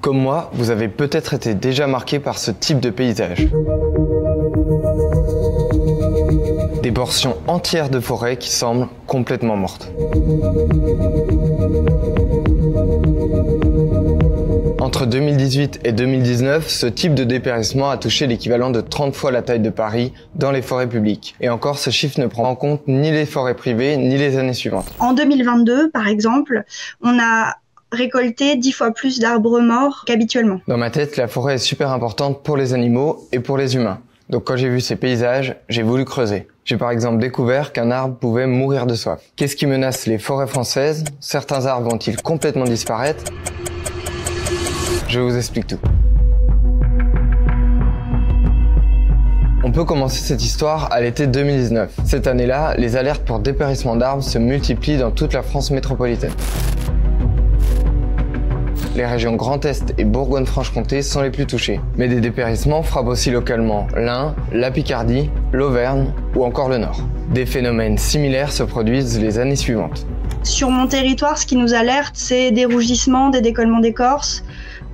Comme moi, vous avez peut-être été déjà marqué par ce type de paysage. Des portions entières de forêt qui semblent complètement mortes. Entre 2018 et 2019, ce type de dépérissement a touché l'équivalent de 30 fois la taille de Paris dans les forêts publiques. Et encore, ce chiffre ne prend en compte ni les forêts privées, ni les années suivantes. En 2022, par exemple, on a récolté 10 fois plus d'arbres morts qu'habituellement. Dans ma tête, la forêt est super importante pour les animaux et pour les humains. Donc quand j'ai vu ces paysages, j'ai voulu creuser. J'ai par exemple découvert qu'un arbre pouvait mourir de soif. Qu'est-ce qui menace les forêts françaises? Certains arbres vont-ils complètement disparaître? Je vous explique tout. On peut commencer cette histoire à l'été 2019. Cette année-là, les alertes pour dépérissement d'arbres se multiplient dans toute la France métropolitaine. Les régions Grand Est et Bourgogne-Franche-Comté sont les plus touchées. Mais des dépérissements frappent aussi localement l'Ain, la Picardie, l'Auvergne ou encore le Nord. Des phénomènes similaires se produisent les années suivantes. Sur mon territoire, ce qui nous alerte, c'est des rougissements, des décollements d'écorce,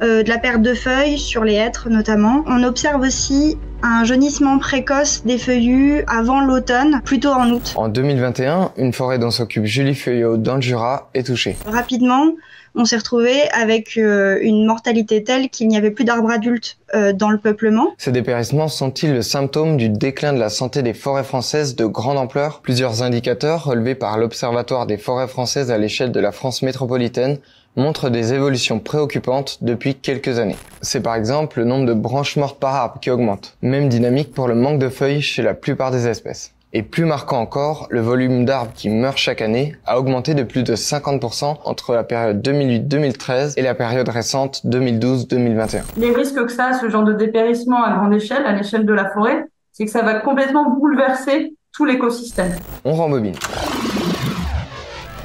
de la perte de feuilles sur les hêtres notamment. On observe aussi un jaunissement précoce des feuillus avant l'automne, plutôt en août. En 2021, une forêt dont s'occupe Julie Feuillot dans le Jura est touchée. Rapidement, on s'est retrouvé avec une mortalité telle qu'il n'y avait plus d'arbres adultes dans le peuplement. Ces dépérissements sont-ils le symptôme du déclin de la santé des forêts françaises de grande ampleur? Plusieurs indicateurs relevés par l'Observatoire des forêts françaises à l'échelle de la France métropolitaine montrent des évolutions préoccupantes depuis quelques années. C'est par exemple le nombre de branches mortes par arbre qui augmente. Même dynamique pour le manque de feuilles chez la plupart des espèces. Et plus marquant encore, le volume d'arbres qui meurent chaque année a augmenté de plus de 50% entre la période 2008-2013 et la période récente 2012-2021. Les risques que ça a, ce genre de dépérissement à grande échelle, à l'échelle de la forêt, c'est que ça va complètement bouleverser tout l'écosystème. On rembobine.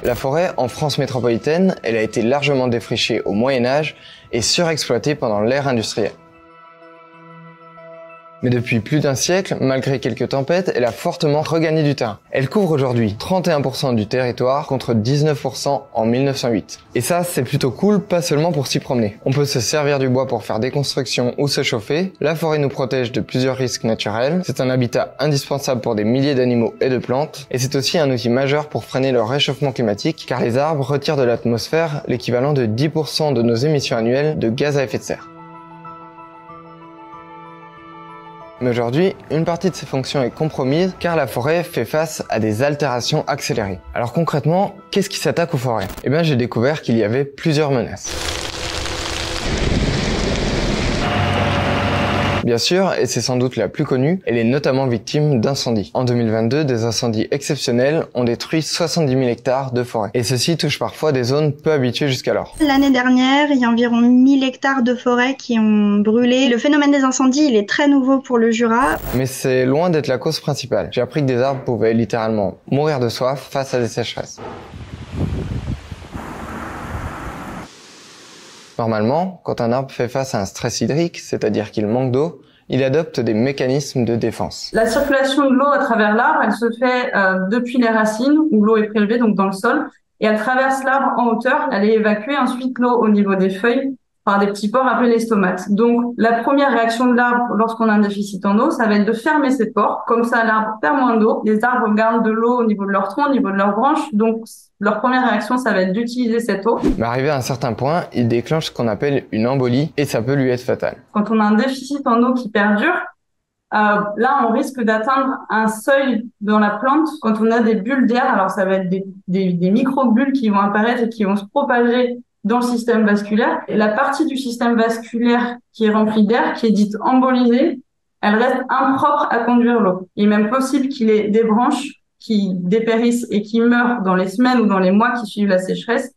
La forêt en France métropolitaine, elle a été largement défrichée au Moyen-Âge et surexploitée pendant l'ère industrielle. Mais depuis plus d'un siècle, malgré quelques tempêtes, elle a fortement regagné du terrain. Elle couvre aujourd'hui 31% du territoire contre 19% en 1908. Et ça, c'est plutôt cool, pas seulement pour s'y promener. On peut se servir du bois pour faire des constructions ou se chauffer. La forêt nous protège de plusieurs risques naturels. C'est un habitat indispensable pour des milliers d'animaux et de plantes. Et c'est aussi un outil majeur pour freiner le réchauffement climatique, car les arbres retirent de l'atmosphère l'équivalent de 10% de nos émissions annuelles de gaz à effet de serre. Mais aujourd'hui, une partie de ses fonctions est compromise car la forêt fait face à des altérations accélérées. Alors concrètement, qu'est-ce qui s'attaque aux forêts? Eh bien, j'ai découvert qu'il y avait plusieurs menaces. Bien sûr, et c'est sans doute la plus connue, elle est notamment victime d'incendies. En 2022, des incendies exceptionnels ont détruit 70 000 hectares de forêt. Et ceci touche parfois des zones peu habituées jusqu'alors. L'année dernière, il y a environ 1000 hectares de forêt qui ont brûlé. Le phénomène des incendies, il est très nouveau pour le Jura. Mais c'est loin d'être la cause principale. J'ai appris que des arbres pouvaient littéralement mourir de soif face à des sécheresses. Normalement, quand un arbre fait face à un stress hydrique, c'est-à-dire qu'il manque d'eau, il adopte des mécanismes de défense. La circulation de l'eau à travers l'arbre, elle se fait depuis les racines, où l'eau est prélevée donc dans le sol, et elle traverse l'arbre en hauteur, elle est évacuée ensuite l'eau au niveau des feuilles par des petits pores appelés les stomates. Donc la première réaction de l'arbre lorsqu'on a un déficit en eau, ça va être de fermer ces pores, comme ça l'arbre perd moins d'eau, les arbres gardent de l'eau au niveau de leur tronc, au niveau de leurs branches, donc leur première réaction, ça va être d'utiliser cette eau. Mais arrivé à un certain point, il déclenche ce qu'on appelle une embolie et ça peut lui être fatal. Quand on a un déficit en eau qui perdure, là, on risque d'atteindre un seuil dans la plante quand on a des bulles d'air. Alors, ça va être des micro-bulles qui vont apparaître et qui vont se propager dans le système vasculaire. Et la partie du système vasculaire qui est remplie d'air, qui est dite embolisée, elle reste impropre à conduire l'eau. Il est même possible qu'il ait des branches qui dépérissent et qui meurent dans les semaines ou dans les mois qui suivent la sécheresse.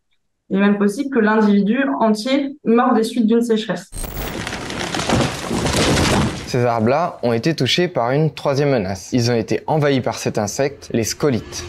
Il est même possible que l'individu entier meure des suites d'une sécheresse. Ces arbres-là ont été touchés par une troisième menace. Ils ont été envahis par cet insecte, les scolites.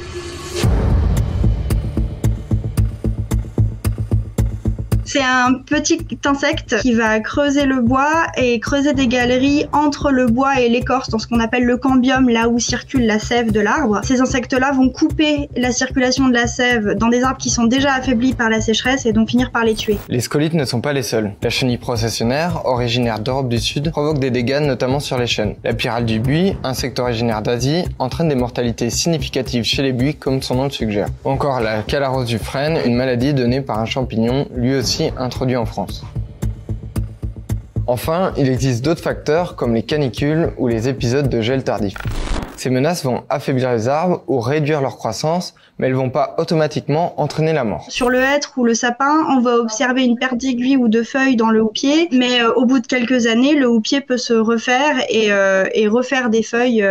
C'est un petit insecte qui va creuser le bois et creuser des galeries entre le bois et l'écorce dans ce qu'on appelle le cambium, là où circule la sève de l'arbre. Ces insectes-là vont couper la circulation de la sève dans des arbres qui sont déjà affaiblis par la sécheresse et donc finir par les tuer. Les scolytes ne sont pas les seuls. La chenille processionnaire, originaire d'Europe du Sud, provoque des dégâts notamment sur les chênes. La pyrale du buis, insecte originaire d'Asie, entraîne des mortalités significatives chez les buis comme son nom le suggère. Ou encore la calarose du frêne, une maladie donnée par un champignon, lui aussi introduit en France. Enfin, il existe d'autres facteurs comme les canicules ou les épisodes de gel tardif. Ces menaces vont affaiblir les arbres ou réduire leur croissance, mais elles vont pas automatiquement entraîner la mort. Sur le hêtre ou le sapin, on va observer une perte d'aiguilles ou de feuilles dans le houppier, mais au bout de quelques années, le houppier peut se refaire et refaire des feuilles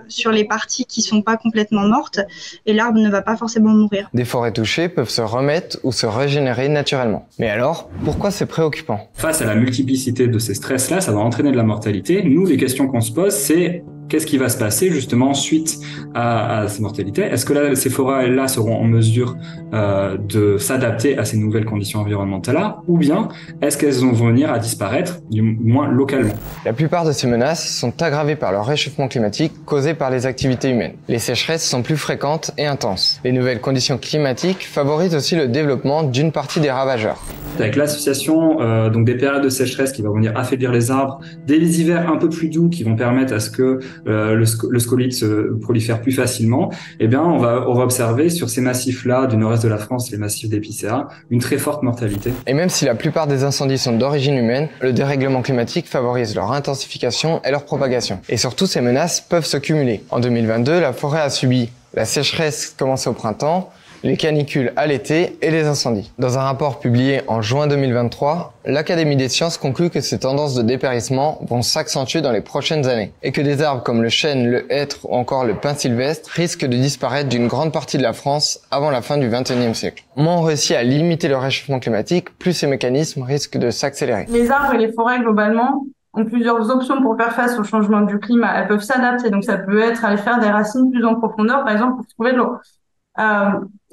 sur les parties qui sont pas complètement mortes, et l'arbre ne va pas forcément mourir. Des forêts touchées peuvent se remettre ou se régénérer naturellement. Mais alors, pourquoi c'est préoccupant? Face à la multiplicité de ces stress-là, ça va entraîner de la mortalité. Nous, les questions qu'on se pose, c'est qu'est-ce qui va se passer justement suite à ces mortalités? Est-ce que ces forêts-là seront en mesure de s'adapter à ces nouvelles conditions environnementales-là? Ou bien est-ce qu'elles vont venir à disparaître, du moins localement? La plupart de ces menaces sont aggravées par le réchauffement climatique causé par les activités humaines. Les sécheresses sont plus fréquentes et intenses. Les nouvelles conditions climatiques favorisent aussi le développement d'une partie des ravageurs. Avec l'association donc des périodes de sécheresse qui vont venir affaiblir les arbres, des hivers un peu plus doux qui vont permettre à ce que le scolyte se prolifère plus facilement, eh bien on va observer sur ces massifs-là du nord-est de la France, les massifs d'épicéa, une très forte mortalité. Et même si la plupart des incendies sont d'origine humaine, le dérèglement climatique favorise leur intensification et leur propagation. Et surtout, ces menaces peuvent se cumuler. En 2022, la forêt a subi la sécheresse commencée au printemps, les canicules à l'été et les incendies. Dans un rapport publié en juin 2023, l'Académie des sciences conclut que ces tendances de dépérissement vont s'accentuer dans les prochaines années et que des arbres comme le chêne, le hêtre ou encore le pin sylvestre risquent de disparaître d'une grande partie de la France avant la fin du XXIe siècle. Moins on réussit à limiter le réchauffement climatique, plus ces mécanismes risquent de s'accélérer. Les arbres et les forêts globalement ont plusieurs options pour faire face au changement du climat. Elles peuvent s'adapter, donc ça peut être aller faire des racines plus en profondeur, par exemple, pour trouver de l'eau.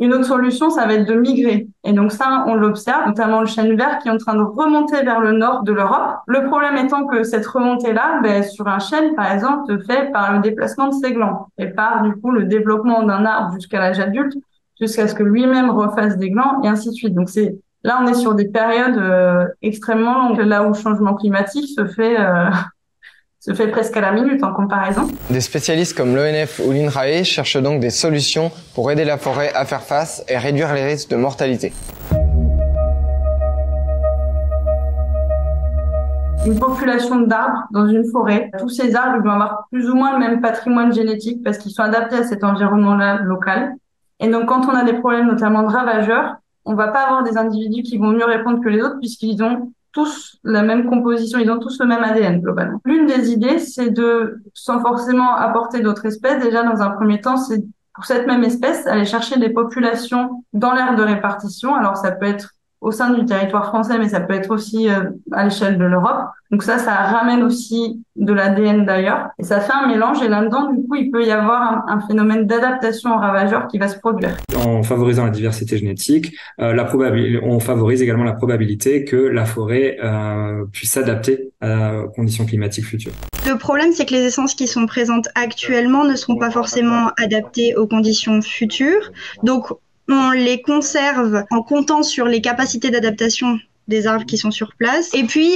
Une autre solution, ça va être de migrer. Et donc ça, on l'observe, notamment le chêne vert qui est en train de remonter vers le nord de l'Europe. Le problème étant que cette remontée-là, sur un chêne, par exemple, se fait par le déplacement de ses glands et par, du coup, le développement d'un arbre jusqu'à l'âge adulte, jusqu'à ce que lui-même refasse des glands et ainsi de suite. Donc là, on est sur des périodes extrêmement longues, là où le changement climatique se fait presque à la minute en comparaison. Des spécialistes comme l'ONF ou l'INRAE cherchent donc des solutions pour aider la forêt à faire face et réduire les risques de mortalité. Une population d'arbres dans une forêt, tous ces arbres vont avoir plus ou moins le même patrimoine génétique parce qu'ils sont adaptés à cet environnement-là local. Et donc quand on a des problèmes notamment de ravageurs, on va pas avoir des individus qui vont mieux répondre que les autres puisqu'ils ont tous la même composition, ils ont tous le même ADN globalement. L'une des idées, c'est de, sans forcément apporter d'autres espèces, déjà dans un premier temps, c'est pour cette même espèce, aller chercher des populations dans l'aire de répartition. Alors ça peut être au sein du territoire français, mais ça peut être aussi à l'échelle de l'Europe. Donc ça ramène aussi de l'ADN d'ailleurs. Et ça fait un mélange et là-dedans, du coup, il peut y avoir un phénomène d'adaptation aux ravageurs qui va se produire. En favorisant la diversité génétique, on favorise également la probabilité que la forêt puisse s'adapter aux conditions climatiques futures. Le problème, c'est que les essences qui sont présentes actuellement ne seront pas forcément adaptées aux conditions futures. Donc, on les conserve en comptant sur les capacités d'adaptation des arbres qui sont sur place. Et puis,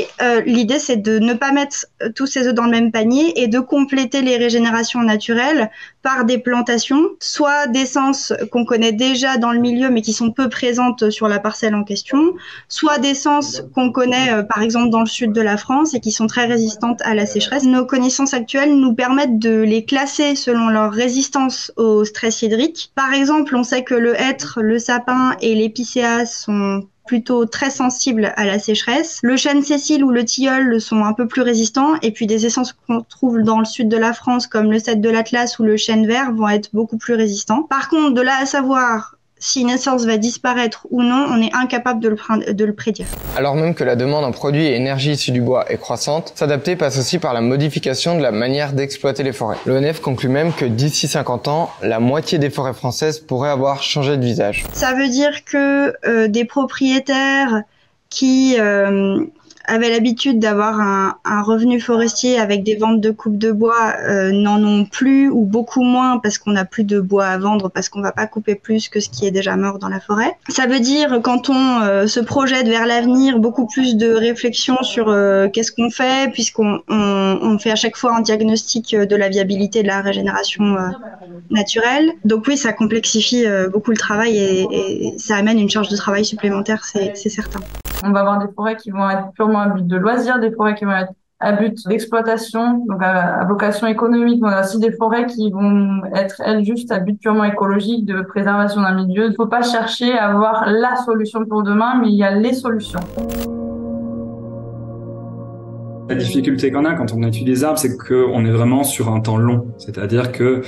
l'idée, c'est de ne pas mettre tous ces œufs dans le même panier et de compléter les régénérations naturelles par des plantations, soit d'essences qu'on connaît déjà dans le milieu mais qui sont peu présentes sur la parcelle en question, soit d'essences qu'on connaît par exemple dans le sud de la France et qui sont très résistantes à la sécheresse. Nos connaissances actuelles nous permettent de les classer selon leur résistance au stress hydrique. Par exemple, on sait que le hêtre, le sapin et l'épicéa sont plutôt très sensibles à la sécheresse. Le chêne Cécile ou le tilleul sont un peu plus résistants et puis des essences qu'on trouve dans le sud de la France comme le cèdre de l'Atlas ou le chêne vert vont être beaucoup plus résistants. Par contre, de là à savoir si une essence va disparaître ou non, on est incapable de le prédire. Alors même que la demande en produits et énergie issus du bois est croissante, s'adapter passe aussi par la modification de la manière d'exploiter les forêts. L'ONF conclut même que d'ici 50 ans, la moitié des forêts françaises pourraient avoir changé de visage. Ça veut dire que des propriétaires qui avaient l'habitude d'avoir un revenu forestier avec des ventes de coupes de bois n'en ont plus ou beaucoup moins parce qu'on n'a plus de bois à vendre, parce qu'on va pas couper plus que ce qui est déjà mort dans la forêt. Ça veut dire, quand on se projette vers l'avenir, beaucoup plus de réflexion sur qu'est-ce qu'on fait, puisqu'on fait à chaque fois un diagnostic de la viabilité de la régénération naturelle. Donc oui, ça complexifie beaucoup le travail et ça amène une charge de travail supplémentaire, c'est certain. On va avoir des forêts qui vont être purement à but de loisir, des forêts qui vont être à but d'exploitation, donc à vocation économique. On a aussi des forêts qui vont être, elles, juste à but purement écologique, de préservation d'un milieu. Il ne faut pas chercher à avoir la solution pour demain, mais il y a les solutions. La difficulté qu'on a quand on étudie les arbres, c'est qu'on est vraiment sur un temps long. C'est-à-dire que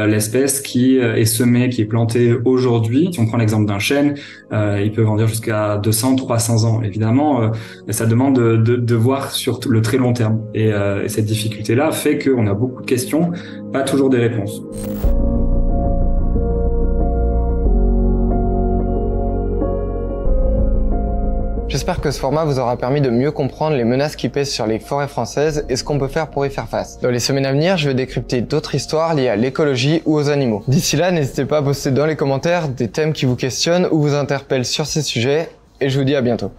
l'espèce qui est semée, qui est plantée aujourd'hui, si on prend l'exemple d'un chêne, il peut grandir jusqu'à 200, 300 ans. Évidemment, ça demande de voir sur le très long terme. Et cette difficulté-là fait qu'on a beaucoup de questions, pas toujours des réponses. J'espère que ce format vous aura permis de mieux comprendre les menaces qui pèsent sur les forêts françaises et ce qu'on peut faire pour y faire face. Dans les semaines à venir, je vais décrypter d'autres histoires liées à l'écologie ou aux animaux. D'ici là, n'hésitez pas à poster dans les commentaires des thèmes qui vous questionnent ou vous interpellent sur ces sujets, et je vous dis à bientôt.